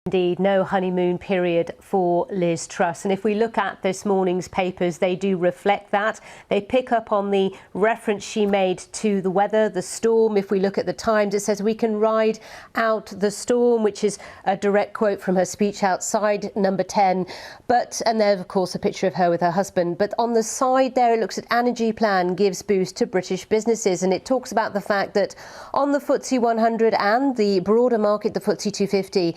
Indeed, no honeymoon period for Liz Truss. And if we look at this morning's papers, they do reflect that. They pick up on the reference she made to the weather, the storm. If we look at the Times, it says we can ride out the storm, which is a direct quote from her speech outside Number 10. And there's, of course, a picture of her with her husband. But on the side there, it looks at energy plan gives boost to British businesses. And it talks about the fact that on the FTSE 100 and the broader market, the FTSE 250,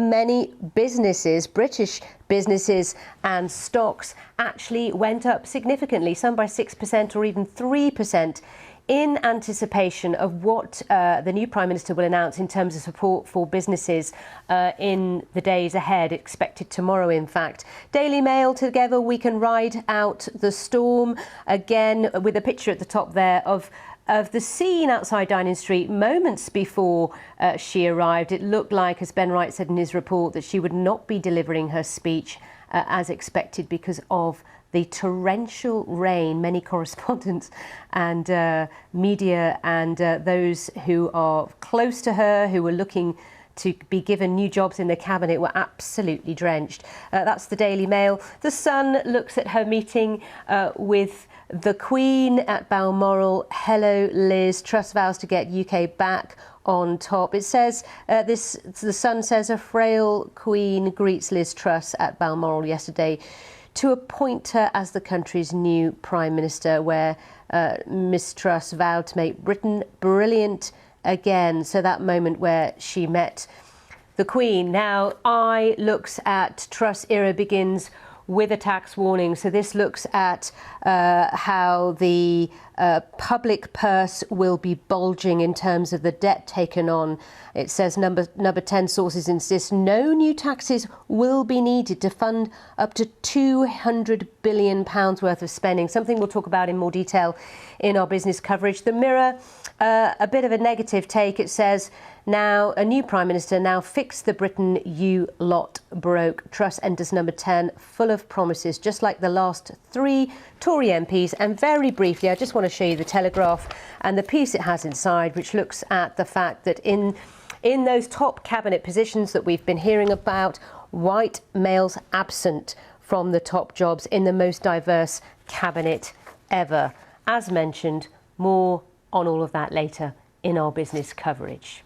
many businesses, British businesses and stocks actually went up significantly, some by 6% or even 3%, in anticipation of what the new Prime Minister will announce in terms of support for businesses in the days ahead, expected tomorrow, in fact. Daily Mail, together we can ride out the storm, again with a picture at the top there of the scene outside Downing Street moments before she arrived. It looked like, as Ben Wright said in his report, that she would not be delivering her speech as expected because of the torrential rain. Many correspondents and media and those who are close to her, who were looking to be given new jobs in the cabinet, were absolutely drenched. That's the Daily Mail. The Sun looks at her meeting with the Queen at Balmoral. Hello, Liz. Truss vows to get UK back on top. It says, the Sun says, a frail Queen greets Liz Truss at Balmoral yesterday to appoint her as the country's new Prime Minister, where Miss Truss vowed to make Britain brilliant again. So that moment where she met the Queen. Now, I looks at Truss era begins with a tax warning. So this looks at how the public purse will be bulging in terms of the debt taken on. It says number 10 sources insist no new taxes will be needed to fund up to £200 billion worth of spending, something we'll talk about in more detail in our business coverage. The Mirror, a bit of a negative take. It says, now a new Prime Minister, now fix the Britain you lot broke. Truss enters Number 10 full of promises, just like the last three Tory MPs. And very briefly, I just want to show you the Telegraph and the piece it has inside, which looks at the fact that in those top cabinet positions that we've been hearing about, white males absent from the top jobs in the most diverse cabinet ever. As mentioned, more on all of that later in our business coverage.